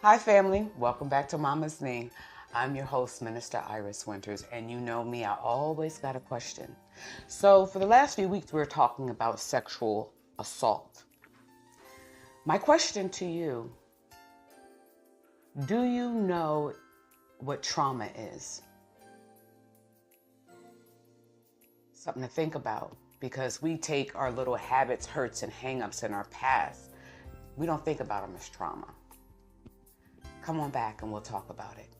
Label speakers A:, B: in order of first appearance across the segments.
A: Hi, family. Welcome back to Mama's Knee. I'm your host, Minister Iris Winters, and you know me, I always got a question. So for the last few weeks, we were talking about sexual assault. My question to you, do you know what trauma is? Something to think about, because we take our little habits, hurts, and hang-ups in our past. We don't think about them as trauma. Come on back and we'll talk about it.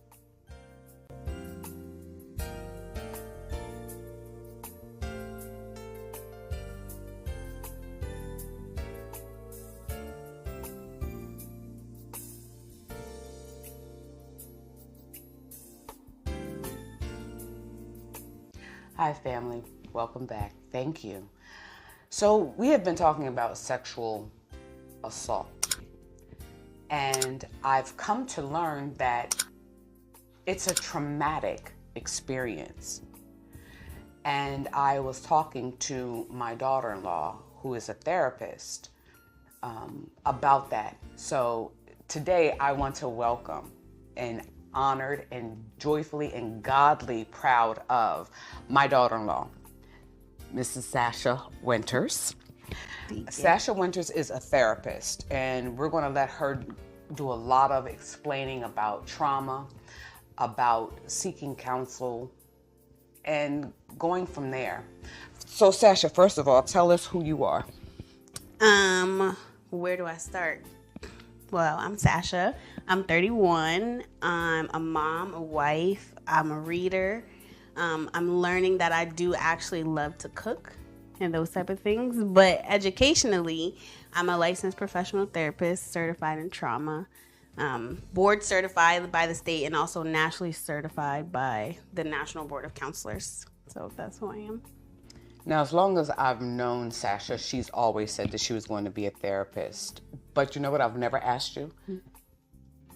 A: Hi, family. Welcome back. Thank you. So we have been talking about sexual assault, and I've come to learn that it's a traumatic experience. And I was talking to my daughter-in-law, who is a therapist, about that. So today I want to welcome and honored and joyfully and godly proud of my daughter-in-law, Mrs. Sasha Winters. Sasha Winters is a therapist, and we're going to let her do a lot of explaining about trauma, about seeking counsel, and going from there. So Sasha, first of all, tell us who you are.
B: Where do I start? Well, I'm Sasha. I'm 31. I'm a mom, a wife. I'm a reader. I'm learning that I do actually love to cook and those type of things. But educationally, I'm a licensed professional therapist, certified in trauma, board certified by the state, and also nationally certified by the National Board of Counselors. So that's who I am.
A: Now, as long as I've known Sasha, she's always said that she was going to be a therapist. But you know what? I've never asked you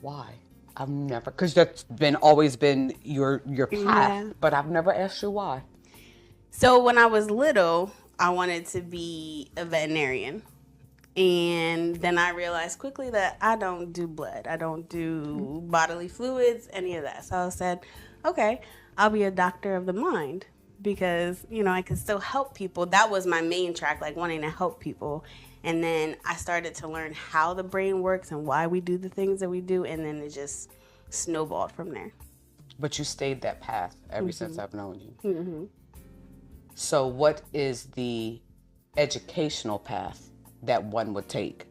A: why. I've never, because that's always been your path. Yeah. But I've never asked you why.
B: So when I was little, I wanted to be a veterinarian. And then I realized quickly that I don't do blood. I don't do bodily fluids, any of that. So I said, okay, I'll be a doctor of the mind. Because, I could still help people. That was my main track, like wanting to help people. And then I started to learn how the brain works and why we do the things that we do. And then it just snowballed from there.
A: But you stayed that path ever since I've known you. Mm-hmm. So what is the educational path that one would take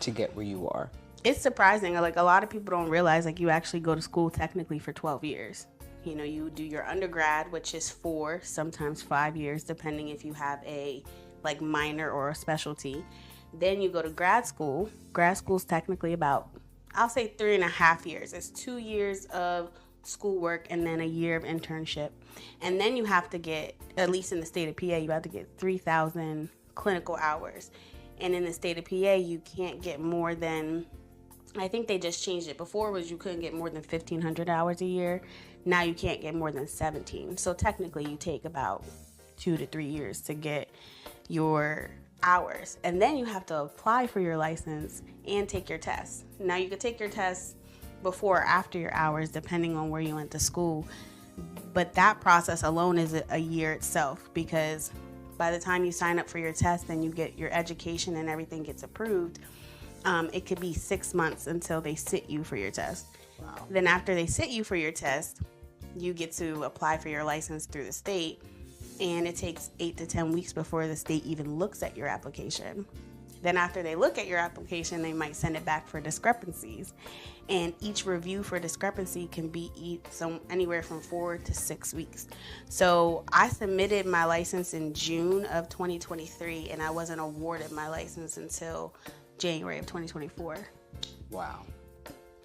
A: to get where you are?
B: It's surprising. Like, a lot of people don't realize, like, you actually go to school technically for 12 years. You do your undergrad, which is 4, sometimes 5 years, depending if you have a minor or a specialty. Then you go to grad school. Grad school is technically about, I'll say 3.5 years. It's 2 years of schoolwork and then a year of internship. And then you have to get, at least in the state of PA, you have to get 3,000 clinical hours. And in the state of PA, you can't get more than, I think they just changed it. Before was you couldn't get more than 1,500 hours a year. Now you can't get more than 17. So technically you take about 2 to 3 years to get your hours. And then you have to apply for your license and take your test. Now you could take your test before or after your hours, depending on where you went to school. But that process alone is a year itself, because by the time you sign up for your test and you get your education and everything gets approved, it could be 6 months until they sit you for your test. Wow. Then after they sit you for your test, you get to apply for your license through the state, and it takes 8 to 10 weeks before the state even looks at your application. Then after they look at your application, they might send it back for discrepancies. And each review for discrepancy can be anywhere from 4 to 6 weeks. So I submitted my license in June of 2023, and I wasn't awarded my license until January of 2024.
A: Wow.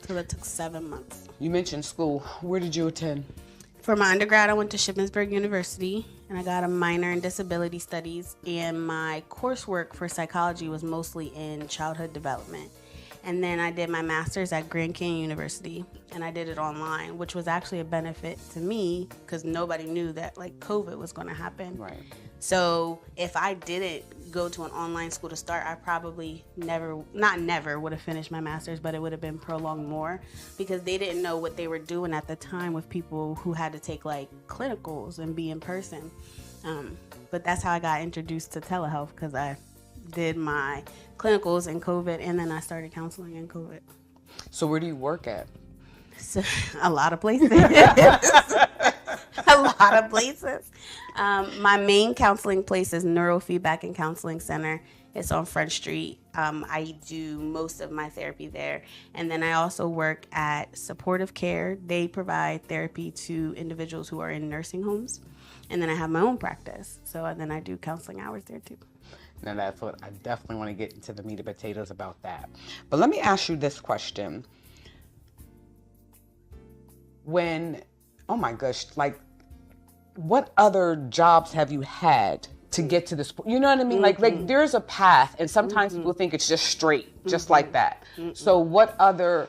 B: So that took 7 months.
A: You mentioned school. Where did you attend?
B: For my undergrad, I went to Shippensburg University, and I got a minor in disability studies, and my coursework for psychology was mostly in childhood development. And then I did my master's at Grand Canyon University, and I did it online, which was actually a benefit to me because nobody knew that COVID was going to happen.
A: Right.
B: So if I didn't go to an online school to start, I probably never would have finished my master's, but it would have been prolonged more because they didn't know what they were doing at the time with people who had to take clinicals and be in person. But that's how I got introduced to telehealth, because I did my clinicals in COVID, and then I started counseling in COVID.
A: So where do you work at?
B: So, a lot of places. A lot of places. My main counseling place is Neurofeedback and Counseling Center. It's on Front Street. I do most of my therapy there. And then I also work at Supportive Care. They provide therapy to individuals who are in nursing homes. And then I have my own practice. So then I do counseling hours there too.
A: Now that's what I definitely want to get into the meat and potatoes about that. But let me ask you this question. Oh my gosh, what other jobs have you had to get to this point? You know what I mean? Like there's a path, and sometimes people think it's just straight, just like that. So what other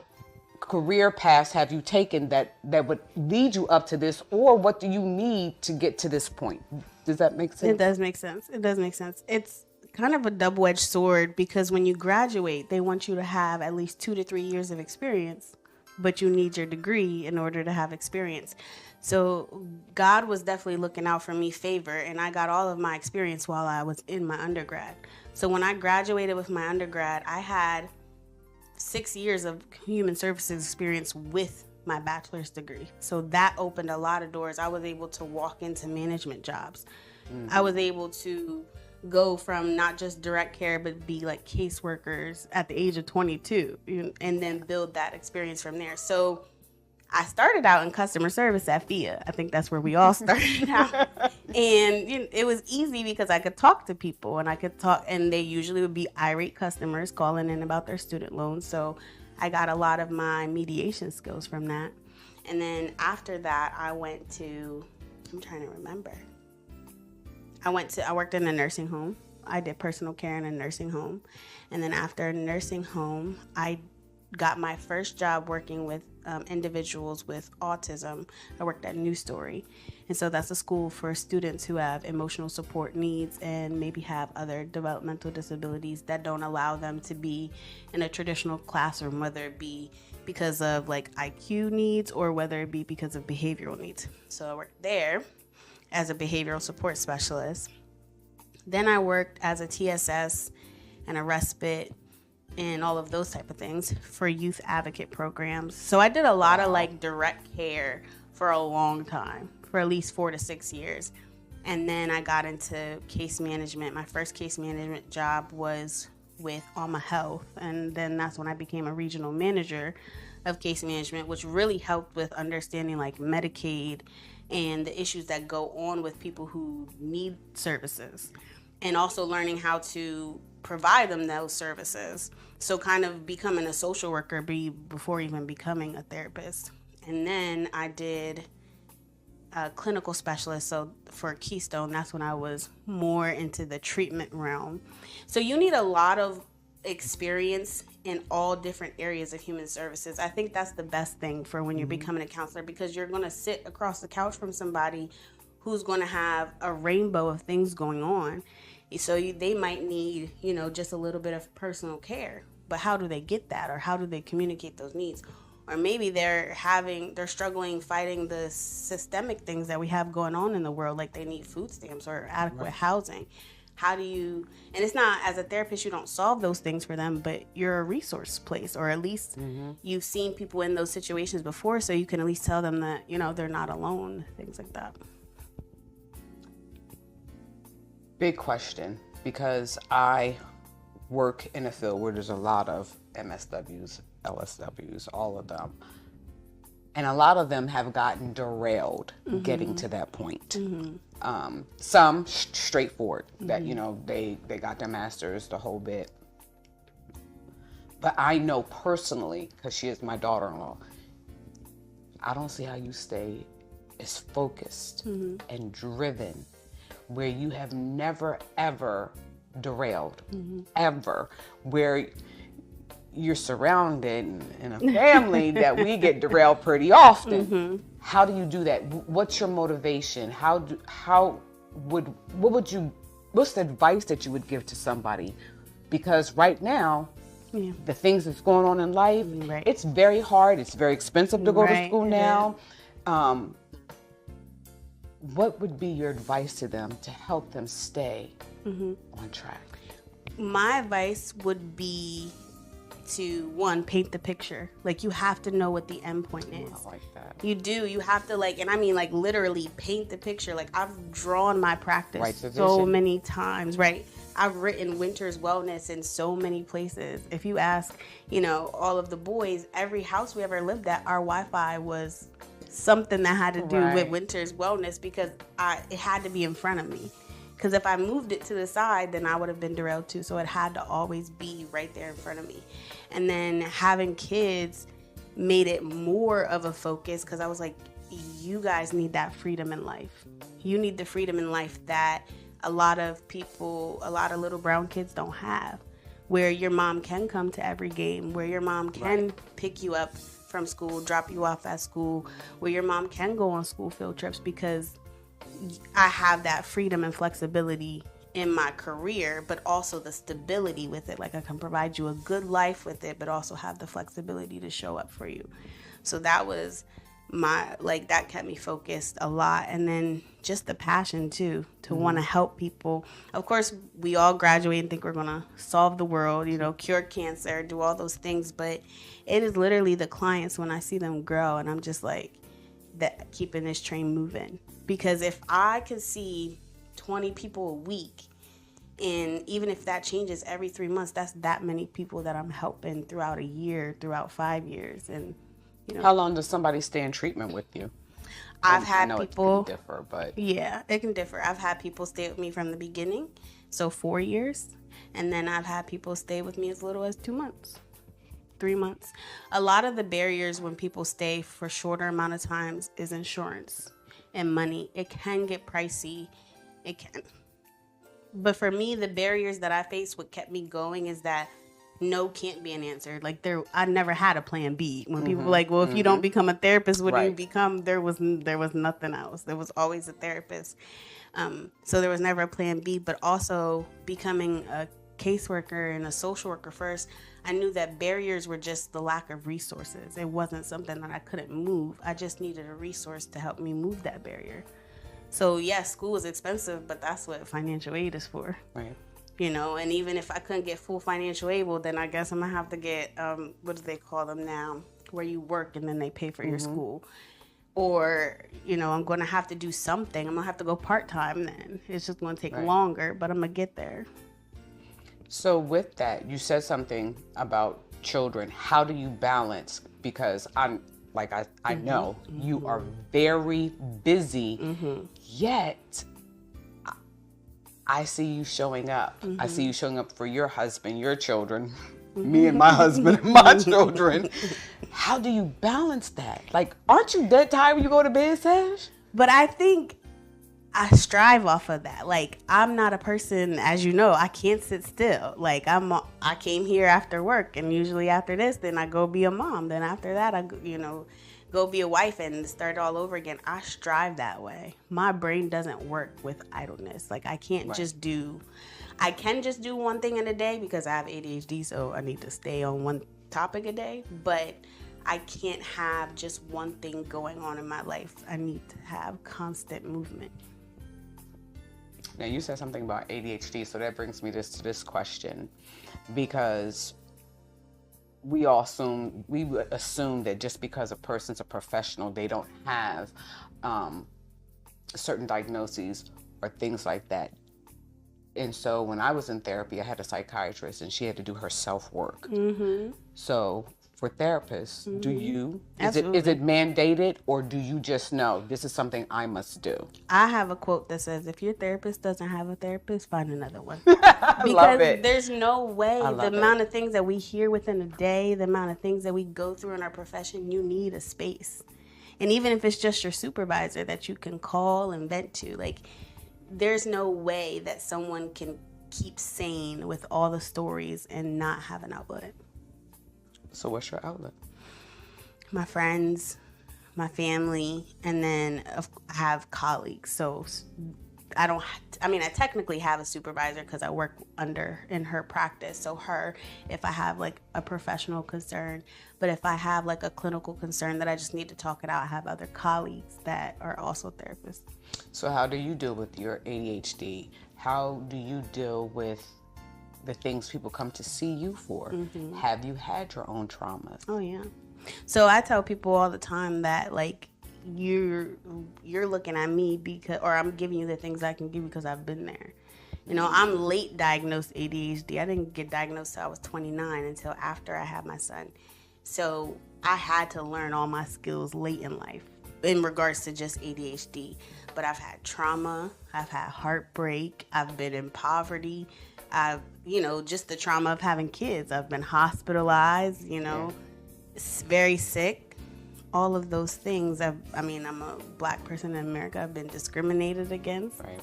A: career paths have you taken that would lead you up to this, or what do you need to get to this point? Does that make sense?
B: It does make sense. It does make sense. It's kind of a double-edged sword, because when you graduate, they want you to have at least 2 to 3 years of experience, but you need your degree in order to have experience. So God was definitely looking out for me favor, and I got all of my experience while I was in my undergrad. So when I graduated with my undergrad, I had 6 years of human services experience with my bachelor's degree. So that opened a lot of doors. I was able to walk into management jobs. I was able to go from not just direct care, but be like caseworkers at the age of 22, and then build that experience from there. So I started out in customer service at FIA. I think that's where we all started out. And it was easy because I could talk to people, and they usually would be irate customers calling in about their student loans. So I got a lot of my mediation skills from that. And then after that, I'm trying to remember. I worked in a nursing home. I did personal care in a nursing home. And then after a nursing home, I got my first job working with individuals with autism. I worked at New Story. And so that's a school for students who have emotional support needs and maybe have other developmental disabilities that don't allow them to be in a traditional classroom, whether it be because of like IQ needs or whether it be because of behavioral needs. So I worked there as a behavioral support specialist. Then I worked as a TSS and a respite and all of those type of things for youth advocate programs. So I did a lot of like direct care for a long time, for at least 4 to 6 years. And then I got into case management. My first case management job was with Alma Health. And then that's when I became a regional manager of case management, which really helped with understanding like Medicaid and the issues that go on with people who need services, and also learning how to provide them those services. So kind of becoming a social worker before even becoming a therapist. And then I did a clinical specialist. So for Keystone, that's when I was more into the treatment realm. So you need a lot of experience in all different areas of human services. I think that's the best thing for when you're becoming a counselor, because you're going to sit across the couch from somebody who's going to have a rainbow of things going on. So they might need, just a little bit of personal care, but how do they get that? Or how do they communicate those needs? Or maybe they're struggling fighting the systemic things that we have going on in the world, like they need food stamps or adequate housing. How do you, and it's not, as a therapist, you don't solve those things for them, but you're a resource place, or at least you've seen people in those situations before, so you can at least tell them that, they're not alone, things like that.
A: Big question, because I work in a field where there's a lot of MSWs, LSWs, all of them. And a lot of them have gotten derailed getting to that point. Some straightforward, that, they got their master's, the whole bit. But I know personally, because she is my daughter-in-law, I don't see how you stay as focused and driven where you have never, ever derailed, ever, where you're surrounded in a family that we get derailed pretty often. How do you do that? What's your motivation? What's the advice that you would give to somebody? Because right now, the things that's going on in life, it's very hard. It's very expensive to go to school now. What would be your advice to them to help them stay on track?
B: My advice would be to, one, paint the picture. Like, you have to know what the end point is.
A: I like that.
B: You do. You have to, and I mean, literally paint the picture. Like, I've drawn my practice so many times, right? I've written Winter's Wellness in so many places. If you ask, all of the boys, every house we ever lived at, our Wi-Fi was something that had to do with Winter's Wellness, because it had to be in front of me. Because if I moved it to the side, then I would have been derailed too. So it had to always be right there in front of me. And then having kids made it more of a focus, because I was like, you guys need that freedom in life. You need the freedom in life that a lot of little brown kids don't have, where your mom can come to every game, where your mom can pick you up from school, drop you off at school, where your mom can go on school field trips, because I have that freedom and flexibility in my career, but also the stability with it. Like, I can provide you a good life with it, but also have the flexibility to show up for you. So that was that kept me focused a lot. And then just the passion too, to want to help people. Of course, we all graduate and think we're going to solve the world, cure cancer, do all those things. But it is literally the clients, when I see them grow, and I'm just like, that keeping this train moving. Because if I can see 20 people a week, and even if that changes every 3 months, that's that many people that I'm helping throughout a year, throughout 5 years. And
A: how long does somebody stay in treatment with you?
B: I've had people.
A: It can differ, but
B: yeah, it can differ. I've had people stay with me from the beginning, so 4 years, and then I've had people stay with me as little as 2 months, 3 months. A lot of the barriers when people stay for shorter amount of times is insurance and money. It can get pricey. It can. But for me, the barriers that I faced, what kept me going, is that no can't be an answer. Like, I never had a plan B. When people were like, well, if you don't become a therapist, what do you become? There was nothing else. There was always a therapist. So there was never a plan B. But also becoming a caseworker and a social worker first, I knew that barriers were just the lack of resources. It wasn't something that I couldn't move. I just needed a resource to help me move that barrier. So yes, school is expensive, but that's what financial aid is for.
A: Right.
B: And even if I couldn't get full financial aid, well, then I guess I'm going to have to get, what do they call them now? Where you work and then they pay for your school. Or, I'm going to have to do something. I'm going to have to go part-time then. It's just going to take longer, but I'm going to get there.
A: So with that, you said something about children. How do you balance? Because I know you are very busy, yet I see you showing up. I see you showing up for your husband, your children, me and my husband and my children. How do you balance that? Like, aren't you dead tired when you go to bed, Sash?
B: But I think I strive off of that. Like, I'm not a person, as you know, I can't sit still. Like, I came here after work, and usually after this, then I go be a mom. Then after that, I go be a wife and start all over again. I strive that way. My brain doesn't work with idleness. Like, I can't I can just do one thing in a day because I have ADHD, so I need to stay on one topic a day. But I can't have just one thing going on in my life. I need to have constant movement.
A: Now, you said something about ADHD, so that brings me to this question, because we assume that just because a person's a professional, they don't have certain diagnoses or things like that. And so when I was in therapy, I had a psychiatrist, and she had to do her self-work. So for therapists, is it mandated, or do you just know this is something I must do?
B: I have a quote that says, if your therapist doesn't have a therapist, find another one.
A: I love it.
B: There's no way amount of things that we hear within a day, the amount of things that we go through in our profession, you need a space. And even if it's just your supervisor that you can call and vent to, like, there's no way that someone can keep sane with all the stories and not have an outlet.
A: So what's your outlet?
B: My friends, my family, and then I have colleagues. So I technically have a supervisor because I work in her practice. So if I have like a professional concern, but if I have like a clinical concern that I just need to talk it out, I have other colleagues that are also therapists.
A: So how do you deal with your ADHD? How do you deal with the things people come to see you for? Have you had your own traumas?
B: Oh yeah. So I tell people all the time that, like, you're looking at me or I'm giving you the things I can give you because I've been there. I'm late diagnosed ADHD. I didn't get diagnosed till I was 29, until after I had my son. So I had to learn all my skills late in life in regards to just ADHD. But I've had trauma, I've had heartbreak, I've been in poverty, I've, just the trauma of having kids. I've been hospitalized, very sick. all of those things. I'm a Black person in America. I've been discriminated against.
A: Right.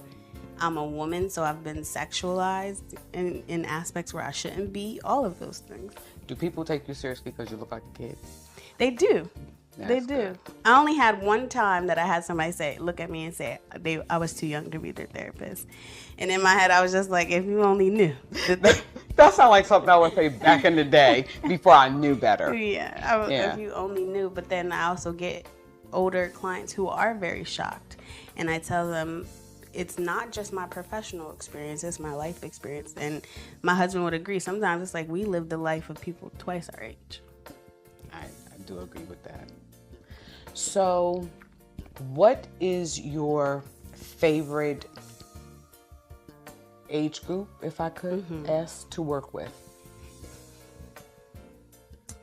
B: I'm a woman, so I've been sexualized in aspects where I shouldn't be. All of those things.
A: Do people take you seriously because you look like a kid?
B: They do. They do.
A: Good.
B: I only had one time that I had somebody look at me and say I was too young to be their therapist. And in my head, I was just like, if you only knew.
A: That sounds like something I would say back in the day before I knew better.
B: If you only knew. But then I also get older clients who are very shocked. And I tell them, it's not just my professional experience, it's my life experience. And my husband would agree. Sometimes it's like we live the life of people twice our age.
A: I do agree with that. So, what is your favorite age group, if I could ask, to work with?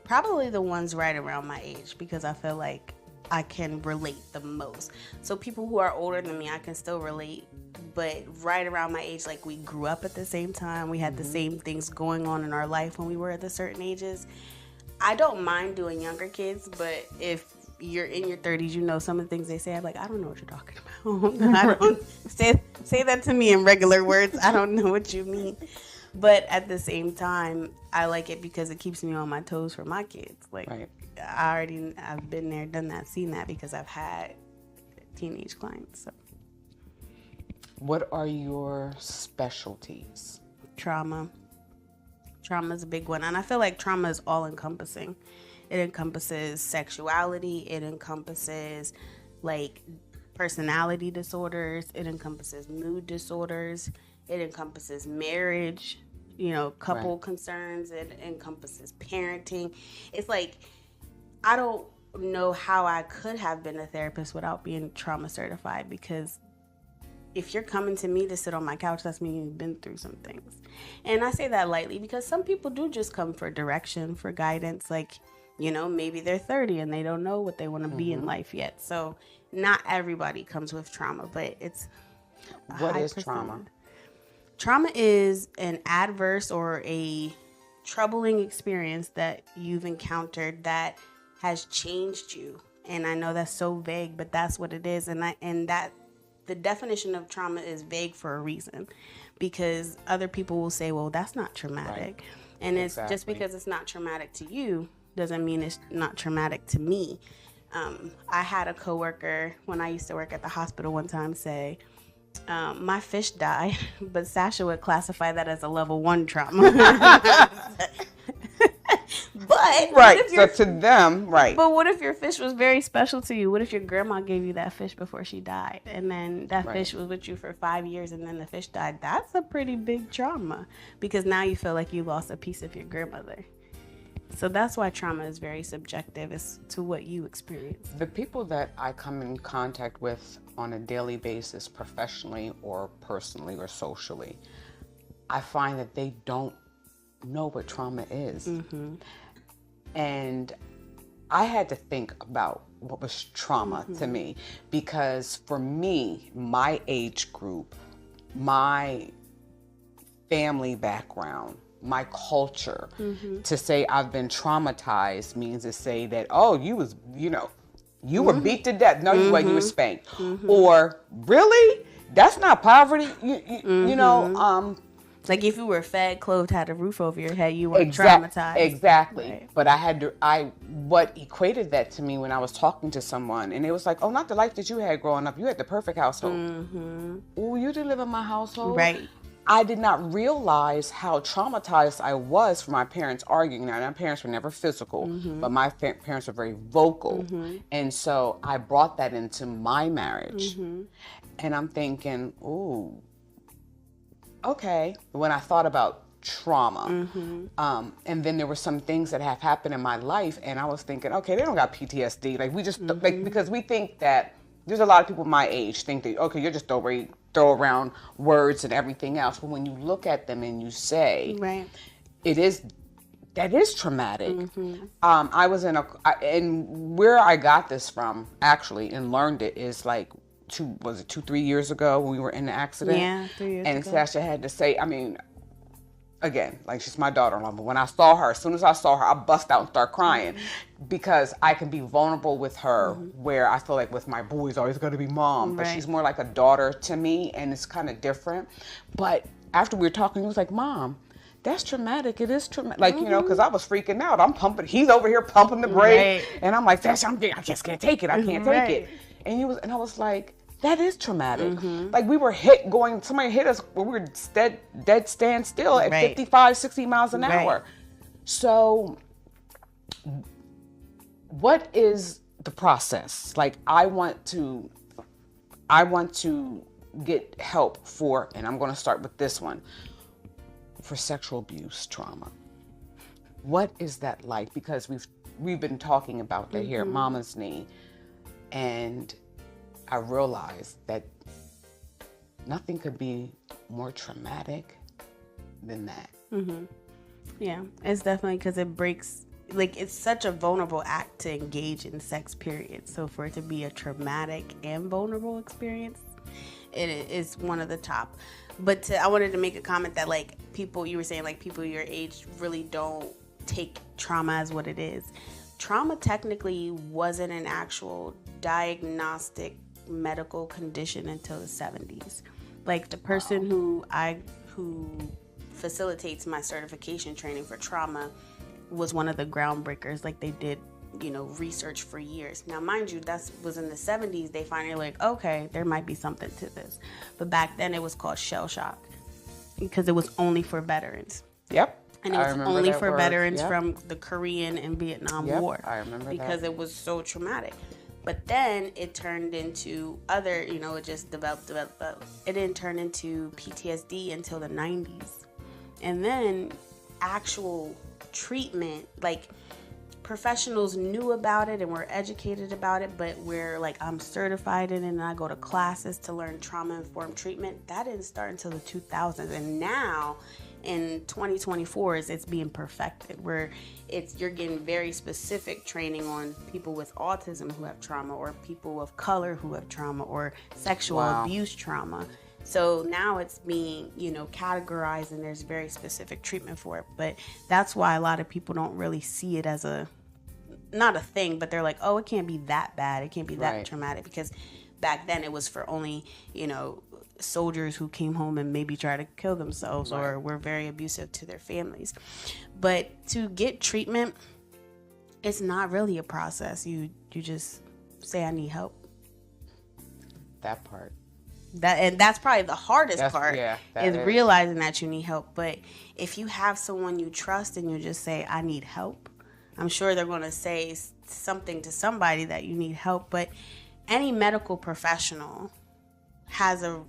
B: Probably the ones right around my age, because I feel like I can relate the most. So people who are older than me, I can still relate, but right around my age, like we grew up at the same time, we had the same things going on in our life when we were at the certain ages. I don't mind doing younger kids, but if you're in your 30s, you know some of the things they say, I'm like, I don't know what you're talking about. I don't say that to me in regular words. I don't know what you mean. But at the same time, I like it because it keeps me on my toes for my kids. Like,
A: Right.
B: I've been there, done that, seen that, because I've had teenage clients. So.
A: What are your specialties?
B: Trauma. Trauma is a big one. And I feel like trauma is all encompassing. It encompasses sexuality. It encompasses like personality disorders. It encompasses mood disorders. It encompasses marriage, couple
A: Right.
B: concerns. It encompasses parenting. It's like, I don't know how I could have been a therapist without being trauma certified, because if you're coming to me to sit on my couch, that's meaning you've been through some things. And I say that lightly because some people do just come for direction, for guidance. Like, maybe they're 30 and they don't know what they want to be in life yet. So not everybody comes with trauma, but it's
A: What is trauma?
B: Trauma is an adverse or a troubling experience that you've encountered that has changed you. And I know that's so vague, but that's what it is. And that the definition of trauma is vague for a reason, because other people will say, well, that's not traumatic.
A: Right.
B: And it's
A: Exactly.
B: just because it's not traumatic to you doesn't mean it's not traumatic to me. I had a coworker when I used to work at the hospital one time say, my fish died, but Sasha would classify that as a level 1 trauma. But
A: Right. So to them, right.
B: But what if your fish was very special to you? What if your grandma gave you that fish before she died, and then that
A: Right.
B: fish was with you for 5 years, and then the fish died? That's a pretty big trauma, because now you feel like you lost a piece of your grandmother. So that's why trauma is very subjective as to what you experience.
A: The people that I come in contact with on a daily basis, professionally or personally or socially, I find that they don't know what trauma is. And I had to think about what was trauma to me, because for me, my age group, my family background, my culture, to say I've been traumatized means to say that, oh, you were beat to death. No, you weren't. You were spanked. Or really, that's not poverty. You know.
B: Like if you were fed, clothed, had a roof over your head, you were traumatized.
A: Exactly.
B: Right.
A: But what equated that to me when I was talking to someone, and it was like, oh, not the life that you had growing up. You had the perfect household. Oh, you didn't live in my household.
B: Right.
A: I did not realize how traumatized I was from my parents arguing. Now, my parents were never physical, but my parents were very vocal. And so I brought that into my marriage. And I'm thinking, ooh, okay. When I thought about trauma, and then there were some things that have happened in my life, and I was thinking, okay, they don't got PTSD. Like we just, like, because we think that, there's a lot of people my age think that, okay, you're just throw around words and everything else. But when you look at them and you say,
B: Right.
A: that is traumatic. I was and where I got this from, actually, and learned it is like 2-3 years ago when we were in the accident.
B: Yeah, 3 years
A: and
B: ago.
A: Sasha had to say, I mean, again, like she's my daughter-in-law, but when I saw her, as soon as I saw her, I bust out and start crying because I can be vulnerable with her where I feel like with my boys always going to be mom, but she's more like a daughter to me, and it's kind of different. But after we were talking, he was like, Mom, that's traumatic. It is traumatic. Like, you know, because I was freaking out. I'm pumping. He's over here pumping the brake. And I'm like, I just can't take it. I can't take it. And I was like, that is traumatic. Like we were somebody hit us when we were dead stand still at 55, 60 miles an hour. So what is the process? Like I want to get help for, and I'm going to start with this one, for sexual abuse trauma. What is that like? Because we've been talking about that here at Mama's Knee, and I realized that nothing could be more traumatic than that.
B: Yeah, it's definitely because it breaks, like it's such a vulnerable act to engage in sex, period. So for it to be a traumatic and vulnerable experience, it is one of the top. But I wanted to make a comment that like people, you were saying like people your age really don't take trauma as what it is. Trauma technically wasn't an actual diagnostic medical condition until the 70s. Like the person who facilitates my certification training for trauma was one of the groundbreakers. Like they did, you know, research for years. Now, mind you, that was in the 70s. They finally like, okay, there might be something to this. But back then it was called shell shock because it was only for veterans.
A: Yep.
B: And it was only for veterans from the Korean and Vietnam War.
A: I remember
B: because it was so traumatic. But then it turned into other, you know, it just developed. It didn't turn into PTSD until the 90s. And then actual treatment, like professionals knew about it and were educated about it, but where like I'm certified in it and I go to classes to learn trauma-informed treatment, that didn't start until the 2000s. And now in 2024 it's being perfected, where you're getting very specific training on people with autism who have trauma, or people of color who have trauma, or sexual abuse trauma. So now it's being, you know, categorized, and there's very specific treatment for it. But that's why a lot of people don't really see it as not a thing, but they're like, oh, it can't be that bad. It can't be that traumatic, because back then it was for only, you know, soldiers who came home and maybe tried to kill themselves or were very abusive to their families. But to get treatment, it's not really a process. You just say, I need help.
A: That part.
B: And that's probably the hardest part, is realizing that you need help. But if you have someone you trust and you just say, I need help, I'm sure they're going to say something to somebody that you need help. But any medical professional has a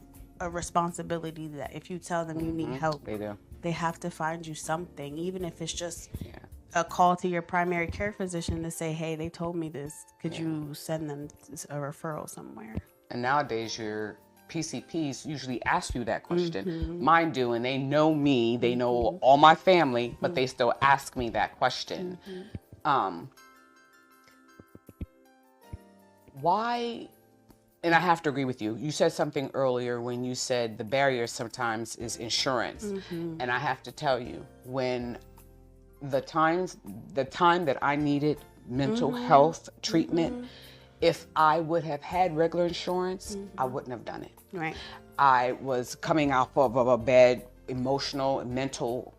B: responsibility that if you tell them you need help, they have to find you something, even if it's just a call to your primary care physician to say, hey, they told me this. Could you send them a referral somewhere? And
A: nowadays, your PCPs usually ask you that question. Mine do, and they know me, they know all my family, but they still ask me that question. Why? And I have to agree with you. You said something earlier when you said the barrier sometimes is insurance. And I have to tell you, when the time that I needed mental health treatment, if I would have had regular insurance, I wouldn't have done it.
B: Right.
A: I was coming off of a bad emotional and mental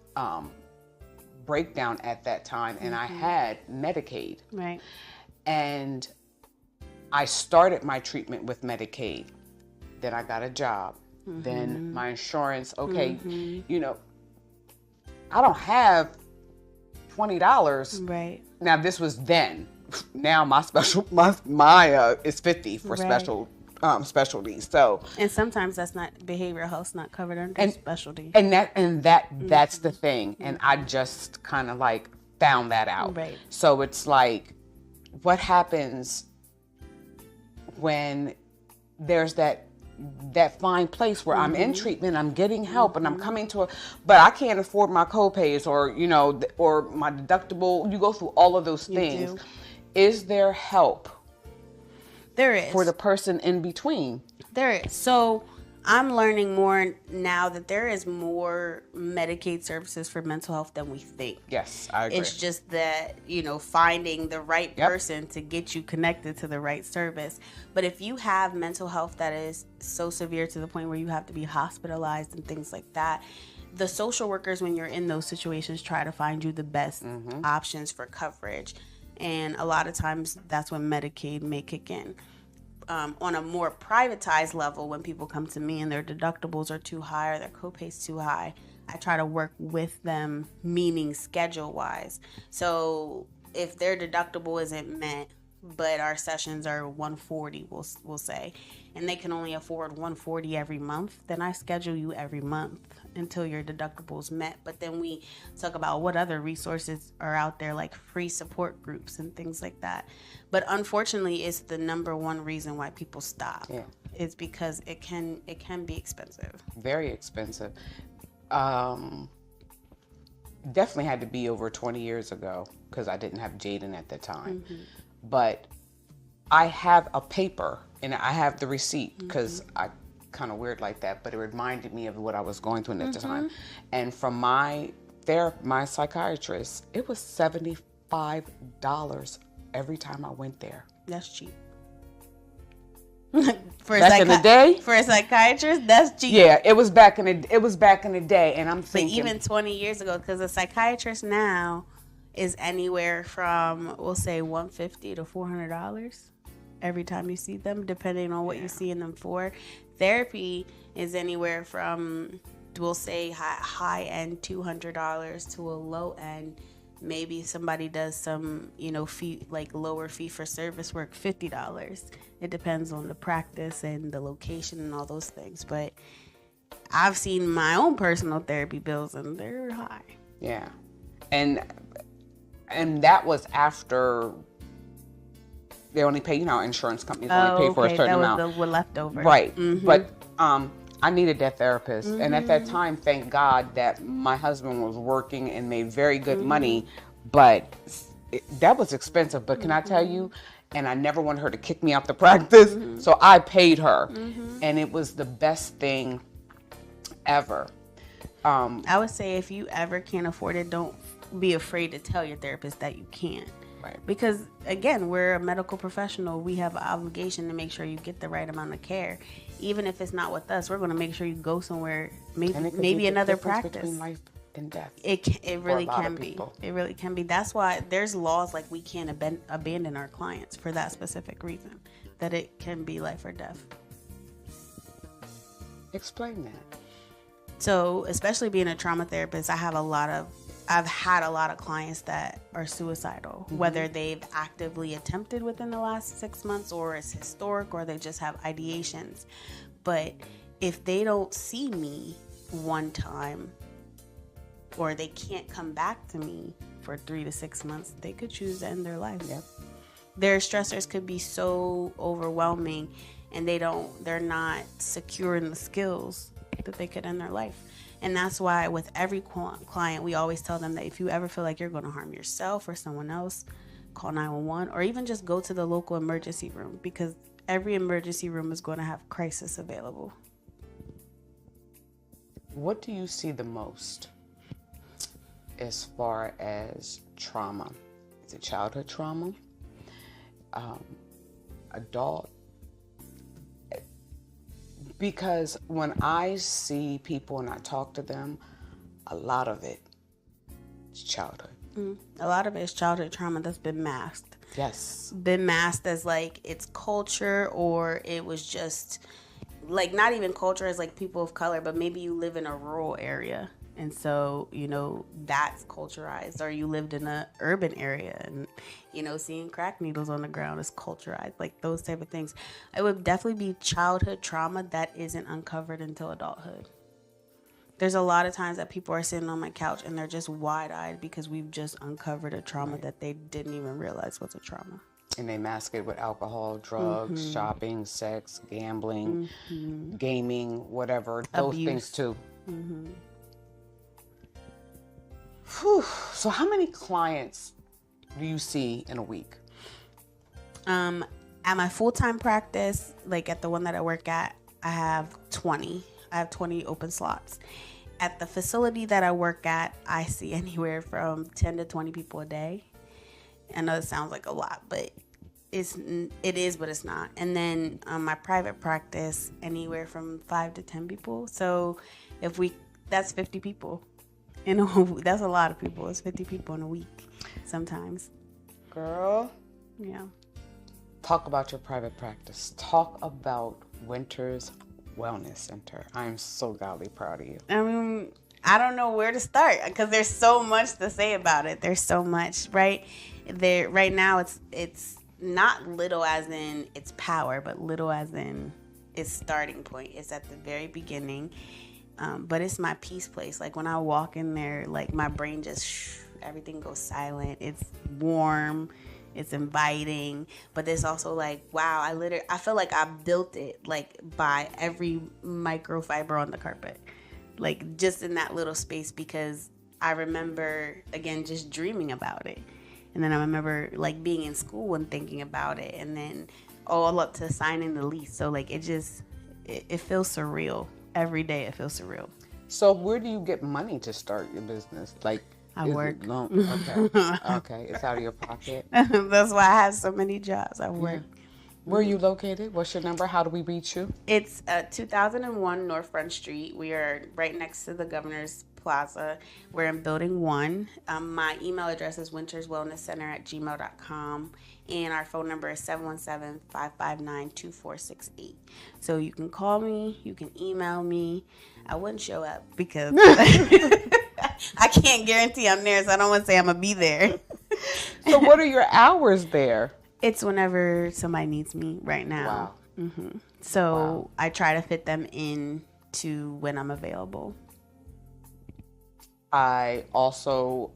A: breakdown at that time, and I had Medicaid.
B: Right.
A: And I started my treatment with Medicaid. Then I got a job. Then my insurance, you know, I don't have $20.
B: Right.
A: Now this was then. Now my my is 50 for special specialties. So,
B: and sometimes that's not, behavioral health's not covered under specialty.
A: And that's the thing. And I just kind of like found that out.
B: Right.
A: So it's like, what happens when there's that fine place where I'm in treatment, I'm getting help, and I'm coming to but I can't afford my copays, or, you know, or my deductible. You go through all of those things. Is there help?
B: There is.
A: For the person in between?
B: There is. So I'm learning more now that there is more Medicaid services for mental health than we think.
A: Yes, I agree.
B: It's just that, finding the right
A: Yep.
B: person to get you connected to the right service. But if you have mental health that is so severe to the point where you have to be hospitalized and things like that, the social workers, when you're in those situations, try to find you the best options for coverage. And a lot of times that's when Medicaid may kick in. On a more privatized level, when people come to me and their deductibles are too high or their copay's too high, I try to work with them, meaning schedule-wise. So if their deductible isn't met, but our sessions are $140, we'll say, and they can only afford $140 every month, then I schedule you every month until your deductible's met. But then we talk about what other resources are out there, like free support groups and things like that. But unfortunately, it's the number one reason why people stop.
A: Yeah.
B: It's because it can be expensive.
A: Very expensive. Definitely had to be over 20 years ago because I didn't have Jaden at the time. But I have a paper and I have the receipt because I kind of weird like that, but it reminded me of what I was going through at the time. And from my psychiatrist, it was $75 every time I went there.
B: That's cheap.
A: Back in the day,
B: for a psychiatrist, that's cheap.
A: Yeah, it was back in the day, and I'm thinking,
B: but even 20 years ago, because a psychiatrist now is anywhere from, we'll say, $150 to $400 every time you see them, depending on what you're seeing them for. Therapy is anywhere from, we'll say, high end $200 to a low end. Maybe somebody does some, fee, like lower fee for service work, $50. It depends on the practice and the location and all those things. But I've seen my own personal therapy bills, and they're high.
A: Yeah, and that was after they only pay, insurance companies only pay for a certain amount.
B: That was the leftover.
A: Right, but I needed that therapist. And at that time, thank God that my husband was working and made very good money, but that was expensive. But can I tell you, and I never wanted her to kick me out the practice, so I paid her. And it was the best thing ever.
B: I would say if you ever can't afford it, don't be afraid to tell your therapist that you can't.
A: Right.
B: Because, again, we're a medical professional. We have an obligation to make sure you get the right amount of care. Even if it's not with us, we're going to make sure you go somewhere, maybe another practice.
A: Between life and death.
B: It really can be. It really can be. That's why there's laws like we can't abandon our clients for that specific reason, that it can be life or death.
A: Explain that.
B: So, especially being a trauma therapist, I've had a lot of clients that are suicidal, whether they've actively attempted within the last 6 months or it's historic or they just have ideations. But if they don't see me one time or they can't come back to me for 3 to 6 months, they could choose to end their life.
A: Yep.
B: Their stressors could be so overwhelming and they're not secure in the skills that they could end their life. And that's why with every client, we always tell them that if you ever feel like you're going to harm yourself or someone else, call 911 or even just go to the local emergency room, because every emergency room is going to have crisis available.
A: What do you see the most as far as trauma? Is it childhood trauma? Adult? Because when I see people and I talk to them, a lot of it is childhood.
B: A lot of it is childhood trauma that's been masked.
A: Yes.
B: Been masked as like it's culture, or it was just like not even culture as like people of color, but maybe you live in a rural area. And so, that's culturized, or you lived in an urban area and, seeing crack needles on the ground is culturized, like those type of things. It would definitely be childhood trauma that isn't uncovered until adulthood. There's a lot of times that people are sitting on my couch and they're just wide-eyed because we've just uncovered a trauma that they didn't even realize was a trauma.
A: And they mask it with alcohol, drugs, shopping, sex, gambling, gaming, whatever. Those
B: Abuse.
A: things too. Whew. So how many clients do you see in a week?
B: At my full-time practice, like at the one that I work at, I have 20. I have 20 open slots. At the facility that I work at, I see anywhere from 10 to 20 people a day. I know it sounds like a lot, but it is, but it's not. And then my private practice, anywhere from 5 to 10 people. So that's 50 people. That's a lot of people. It's 50 people in a week sometimes.
A: Girl.
B: Yeah.
A: Talk about your private practice. Talk about Winters Wellness Center. I'm so godly proud of you.
B: I mean, I don't know where to start because there's so much to say about it. There's so much, right? Right now, it's not little as in its power, but little as in its starting point. It's at the very beginning, but it's my peace place. Like when I walk in there, like my brain just everything goes silent. It's warm. It's inviting, but there's also like, wow, I feel like I built it like by every microfiber on the carpet, like just in that little space, because I remember, again, just dreaming about it. And then I remember like being in school and thinking about it, and then all up to signing the lease. So like it feels surreal. Every day it feels surreal.
A: So where do you get money to start your business? Like,
B: I work.
A: Okay. It's out of your pocket.
B: That's why I have so many jobs. I work.
A: Yeah. Where are you located? What's your number? How do we reach you?
B: It's 2001 North Front Street. We are right next to the Governor's Plaza. We're in Building 1. My email address is winterswellnesscenter@gmail.com. And our phone number is 717-559-2468. So you can call me. You can email me. I wouldn't show up because I can't guarantee I'm there, so I don't want to say I'm going to be there.
A: So what are your hours there?
B: It's whenever somebody needs me right now.
A: Wow.
B: Mm-hmm. So I try to fit them in to when I'm available.
A: I also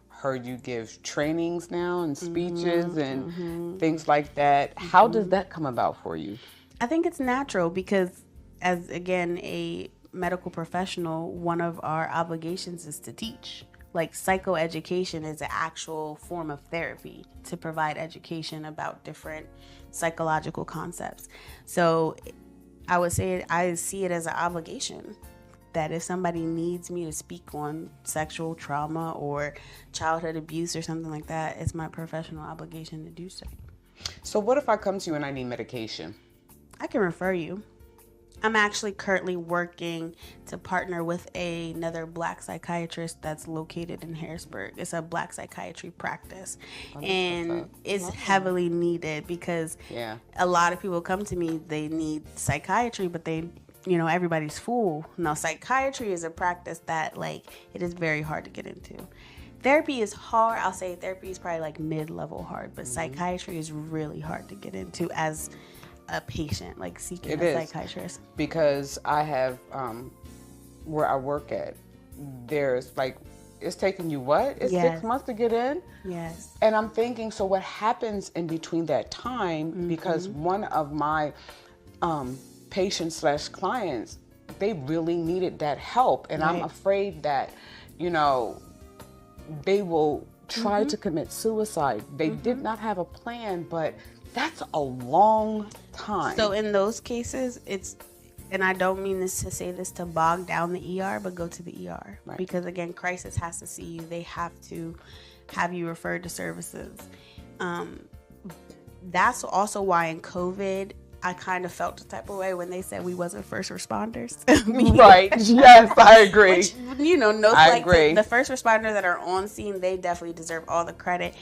A: heard you give trainings now and speeches and things like that. How does that come about for you?
B: I think it's natural because as, again, a medical professional, one of our obligations is to teach. Like psychoeducation is an actual form of therapy to provide education about different psychological concepts. So I would say I see it as an obligation that if somebody needs me to speak on sexual trauma or childhood abuse or something like that, it's my professional obligation to do so.
A: So what if I come to you and I need medication?
B: I can refer you. I'm actually currently working to partner with another Black psychiatrist that's located in Harrisburg. It's a Black psychiatry practice, and it's heavily needed because a lot of people come to me, they need psychiatry, but everybody's full. No, psychiatry is a practice that it is very hard to get into. Therapy is hard. I'll say therapy is probably like mid-level hard, but psychiatry is really hard to get into as a patient, like seeking a psychiatrist.
A: Because I have, where I work at, there's it's taking you what? It's 6 months to get in?
B: Yes.
A: And I'm thinking, so what happens in between that time? Because one of my patients / clients, they really needed that help. And I'm afraid that, they will try to commit suicide. They did not have a plan, but that's a long time.
B: So in those cases, and I don't mean this to say this to bog down the ER, but go to the ER. Right. Because again, crisis has to see you. They have to have you referred to services. That's also why in COVID, I kind of felt the type of way when they said we wasn't first responders.
A: Right. Yes, I agree.
B: Which, the first responders that are on scene, they definitely deserve all the credit.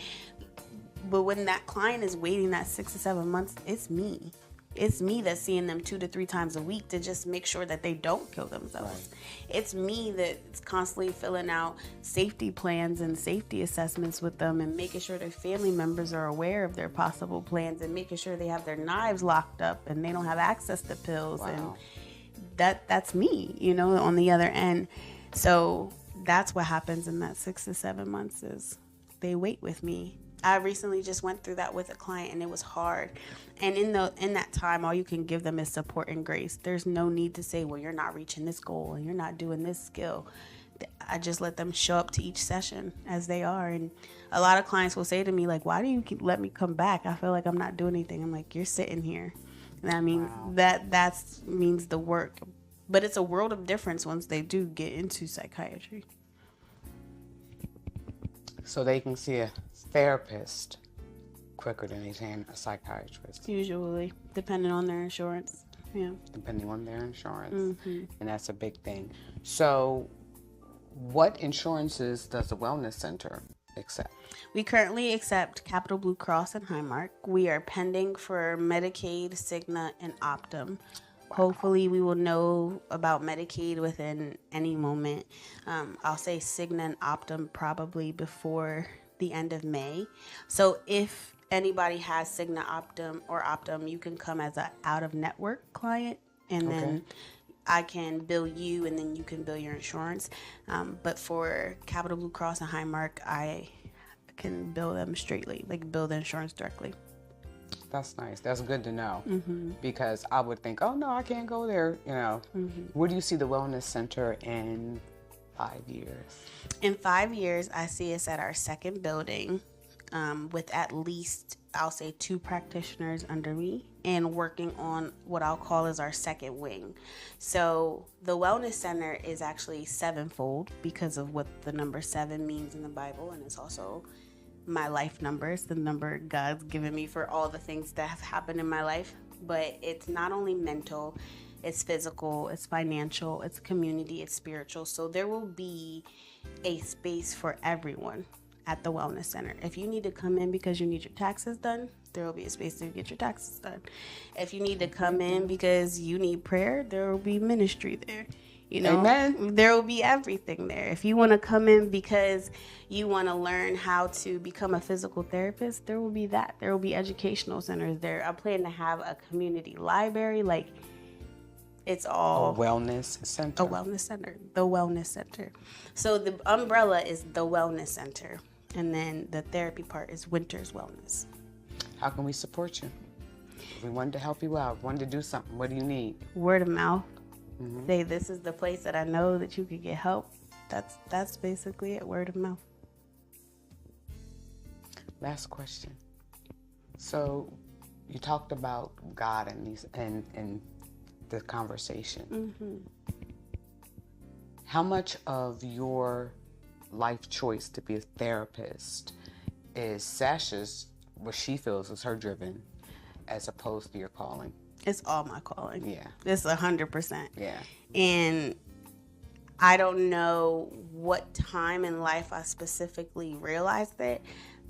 B: But when that client is waiting that 6 to 7 months, it's me. It's me that's seeing them 2 to 3 times a week to just make sure that they don't kill themselves. Right. It's me that's constantly filling out safety plans and safety assessments with them and making sure their family members are aware of their possible plans and making sure they have their knives locked up and they don't have access to pills. Wow. And that's me, on the other end. So that's what happens in that 6 to 7 months is they wait with me. I recently just went through that with a client and it was hard. And in that time, all you can give them is support and grace. There's no need to say, well, you're not reaching this goal and you're not doing this skill. I just let them show up to each session as they are. And a lot of clients will say to me, why do you let me come back? I feel like I'm not doing anything. I'm like, you're sitting here. And I mean, that means the work. But it's a world of difference once they do get into psychiatry.
A: So they can see a therapist quicker than they can a psychiatrist.
B: Usually, depending on their insurance. Yeah.
A: Depending on their insurance. And that's a big thing. So what insurances does the Wellness Center accept?
B: We currently accept Capital Blue Cross and Highmark. We are pending for Medicaid, Cigna, and Optum. Hopefully we will know about Medicaid within any moment. I'll say Cigna and Optum probably before the end of May. So if anybody has Cigna, Optum, you can come as an out-of-network client, and then I can bill you, and then you can bill your insurance. But for Capital Blue Cross and Highmark, I can bill them straightly, like bill the insurance directly.
A: That's nice. That's good to know. Because I would think, oh no, I can't go there. You know, where do you see the Wellness Center in 5 years?
B: In 5 years, I see us at our second building with at least, I'll say, 2 practitioners under me and working on what I'll call is our second wing. So the Wellness Center is actually sevenfold because of what the number 7 means in the Bible, and it's also my life number. It's the number God's given me for all the things that have happened in my life. But it's not only mental, it's physical, it's financial, it's community, it's spiritual. So there will be a space for everyone at the Wellness Center. If you need to come in because you need your taxes done, there will be a space to get your taxes done. If you need to come in because you need prayer, there will be ministry there. You know,
A: Amen.
B: There will be everything there. If you want to come in because you want to learn how to become a physical therapist, there will be that. There will be educational centers there. I plan to have a community library. Like, it's all
A: a wellness center.
B: A wellness center. The Wellness Center. So the umbrella is the Wellness Center, and then the therapy part is Winter's Wellness.
A: How can we support you? If we wanted to help you out, wanted to do something, what do you need?
B: Word of mouth. Say, this is the place that I know that you could get help. That's basically it. Word of mouth.
A: Last question. So you talked about God and the conversation. How much of your life choice to be a therapist is Sasha's, what she feels is her driven, as opposed to your calling?
B: It's all my calling.
A: Yeah.
B: It's 100%.
A: Yeah.
B: And I don't know what time in life I specifically realized it,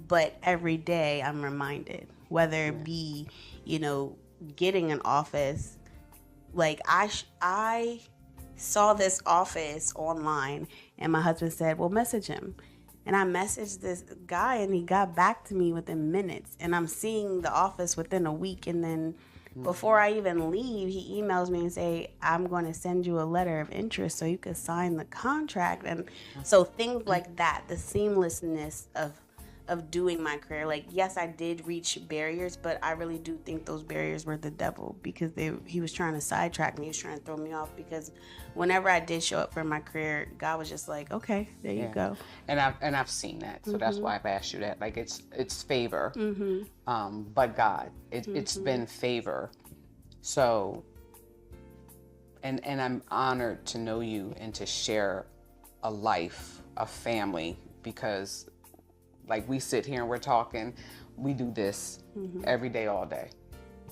B: but every day I'm reminded, whether it be, you know, getting an office. Like, I saw this office online, and my husband said, well, message him. And I messaged this guy, and he got back to me within minutes. And I'm seeing the office within a week, and then before I even leave, he emails me and say, I'm going to send you a letter of interest so you can sign the contract. And so things like that, the seamlessness of doing my career. Like, yes, I did reach barriers, but I really do think those barriers were the devil, because he was trying to sidetrack me. He was trying to throw me off, because whenever I did show up for my career, God was just like, okay, there you go.
A: And I've seen that. So that's why I've asked you that. Like, it's favor. But God, it's been favor. So, and I'm honored to know you and to share a life, a family, because like, we sit here and we're talking, we do this every day, all day.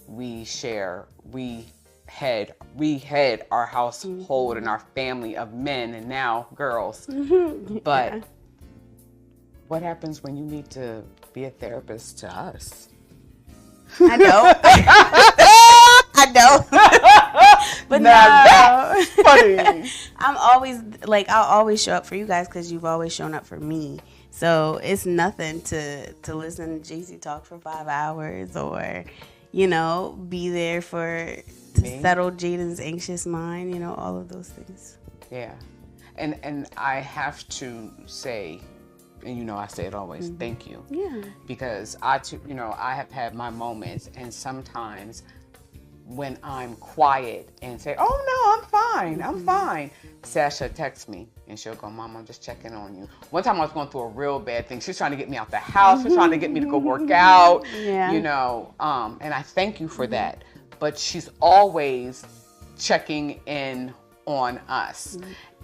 A: We share, we head our household and our family of men and now girls. But what happens when you need to be a therapist to us?
B: I know. I know. But
A: that's funny.
B: I'll always show up for you guys because you've always shown up for me. So it's nothing to listen to JC talk for 5 hours, or, you know, be there to settle Jaden's anxious mind, you know, all of those things.
A: Yeah. And I have to say, and you know I say it always, thank you.
B: Yeah.
A: Because I have had my moments, and sometimes when I'm quiet and say, oh no, I'm fine. Sasha texts me and she'll go, Mom, I'm just checking on you. One time I was going through a real bad thing. She's trying to get me out the house. She's trying to get me to go work out, you know, and I thank you for that. but she's always checking in on us.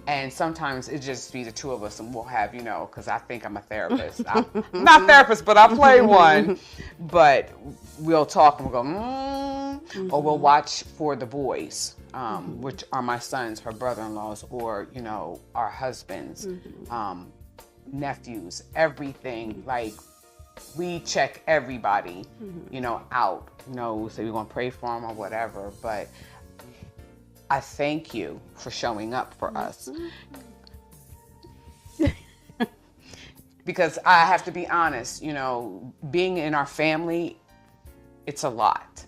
A: And sometimes it just be the two of us, and we'll have, because I think I'm a therapist. I'm not a therapist, but I play one. But we'll talk and we'll go, or we'll watch for the boys, which are my sons, her brother-in-laws, or, our husbands, nephews, everything. Like, we check everybody, out. Say we're going to pray for them or whatever, but I thank you for showing up for us. Because I have to be honest, being in our family, it's a lot.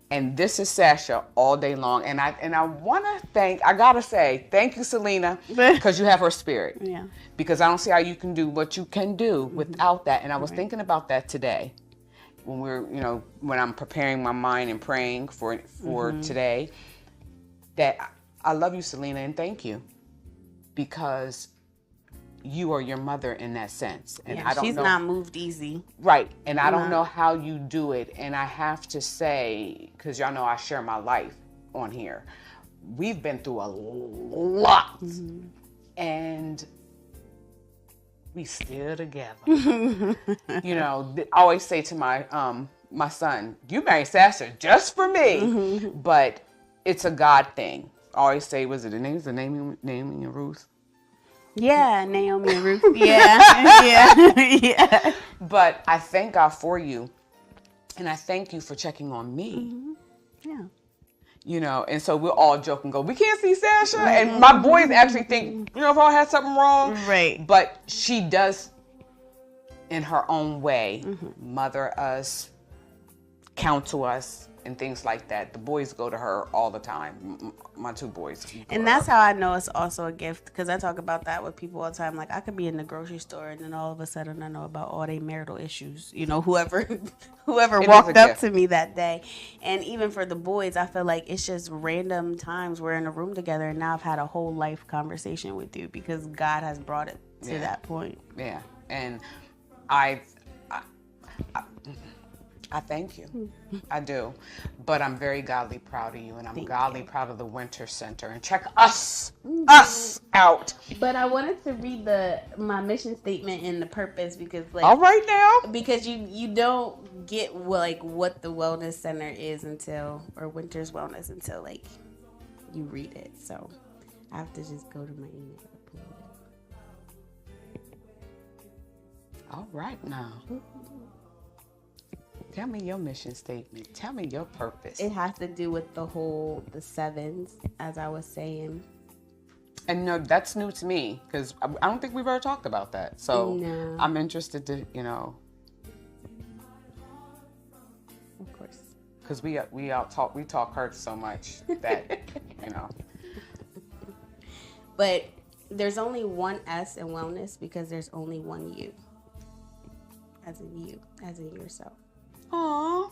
A: And this is Sasha all day long. And I want to I got to say, thank you, Selena, because you have her spirit.
B: Yeah.
A: Because I don't see how you can do what you can do without that. And I was thinking about that today when when I'm preparing my mind and praying for today. That I love you, Selena, and thank you, because you are your mother in that sense. And I don't
B: she's
A: know,
B: not moved easy.
A: Right. And I don't know how you do it. And I have to say, because y'all know I share my life on here, we've been through a lot. And we still together. I always say to my son, you married Sasha just for me. But it's a God thing. I always say, was it Naomi and Ruth?
B: Yeah, Naomi and Ruth. Yeah.
A: But I thank God for you, and I thank you for checking on me.
B: Yeah.
A: And so we'll all joke and go, we can't see Sasha. And my boys actually think, if I had something wrong.
B: Right.
A: But she does, in her own way, mother us, counsel us, and things like that. The boys go to her all the time. My two boys.
B: And that's how I know it's also a gift, because I talk about that with people all the time. Like, I could be in the grocery store and then all of a sudden I know about all their marital issues. Whoever walked up to me that day. And even for the boys, I feel like it's just random times we're in a room together, and now I've had a whole life conversation with you because God has brought it to that point.
A: Yeah. And I thank you. I do. But I'm very godly proud of you, and I'm godly proud of the Winter Center. And check us out.
B: But I wanted to read my mission statement and the purpose, because
A: all right now,
B: because you don't get what the Wellness Center is or Winter's Wellness until you read it. So I have to just go to my email to pull it up.
A: All right now. Tell me your mission statement. Tell me your purpose.
B: It has to do with the sevens, as I was saying.
A: And that's new to me, because I don't think we've ever talked about that. So
B: no.
A: I'm interested to,
B: Of course.
A: Because we talk hurt so much that,
B: But there's only one S in wellness because there's only one you. As in yourself.
A: Aww.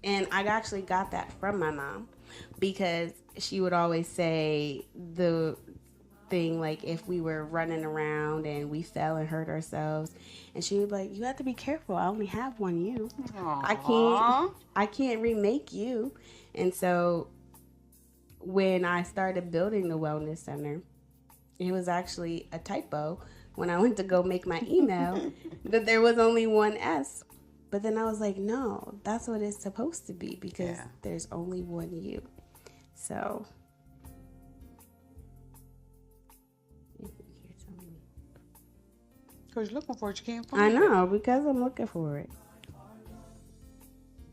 B: And I actually got that from my mom, because she would always say the thing, if we were running around and we fell and hurt ourselves, and she would be like, you have to be careful. I only have one you.
A: Aww.
B: I can't remake you. And so when I started building the Wellness Center, it was actually a typo when I went to go make my email that there was only one S. But then I was like, no, that's what it's supposed to be, because there's only one you. So,
A: because you're looking for it, you can't find
B: it. I know, because I'm looking for it.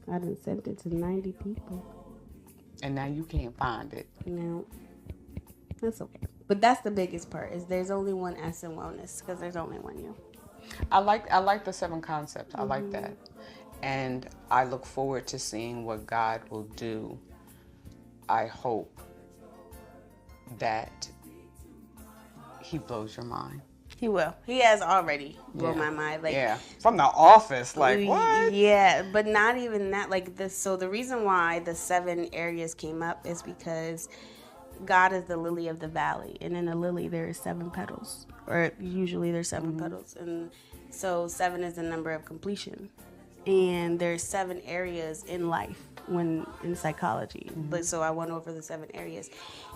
B: I done sent it to 90 people.
A: And now you can't find it.
B: No, that's okay. But that's the biggest part, is there's only one S in wellness, because there's only one you.
A: I like the 7 concepts. I like that. And I look forward to seeing what God will do. I hope that He blows your mind.
B: He will. He has already blown my mind.
A: From the office. What?
B: Yeah, but not even that. So the reason why the 7 areas came up is because God is the lily of the valley, and in a lily there is 7 petals, or usually there's 7 petals, and so 7 is the number of completion. and there's 7 areas in life when in psychology. So I went over the 7 areas,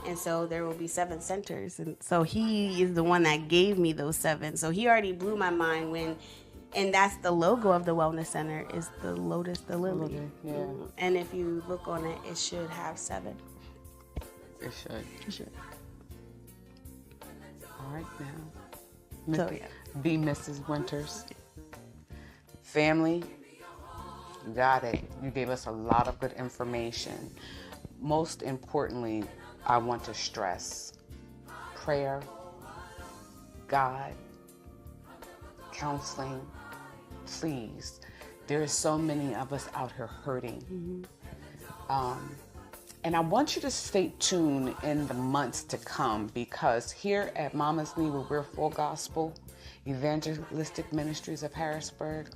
B: and so there will be 7 centers, and so he is the one that gave me those 7. So he already blew my mind when, and that's the logo of the wellness center is the lotus, the lily.
A: Yeah.
B: And if you look on it, it should have 7.
A: It should.
B: It should.
A: All right now.
B: So yeah.
A: Be Mrs. Winters. Family, you got it. You gave us a lot of good information. Most importantly, I want to stress prayer, God, counseling. Please, there are so many of us out here hurting. And I want you to stay tuned in the months to come, because here at Mama's Knee, where we're full gospel, Evangelistic Ministries of Harrisburg,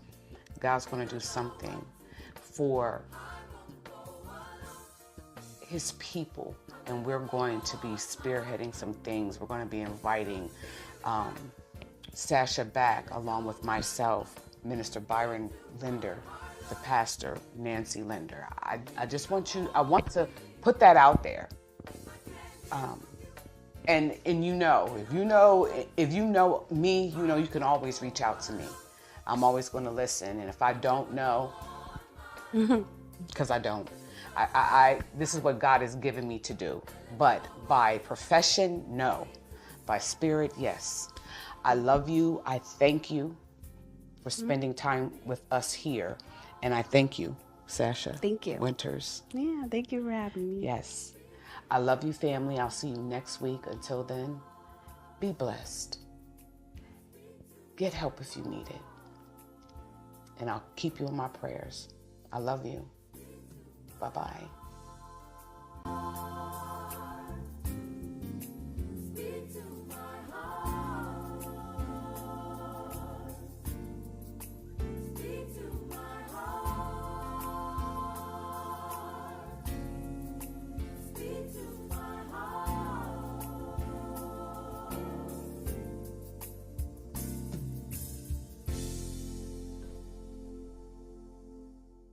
A: God's going to do something for his people, and we're going to be spearheading some things. We're going to be inviting Sasha back, along with myself, Minister Byron Linder, the pastor, Nancy Linder. I just want to put that out there. And if you know me, you can always reach out to me. I'm always going to listen. And if I don't know, because I don't, this is what God has given me to do. But by profession, no. By spirit, yes. I love you. I thank you for spending time with us here. And I thank you, Sasha.
B: Thank you.
A: Winters.
B: Yeah, thank you for having me.
A: Yes. I love you, family. I'll see you next week. Until then, be blessed. Get help if you need it. And I'll keep you in my prayers. I love you. Bye-bye.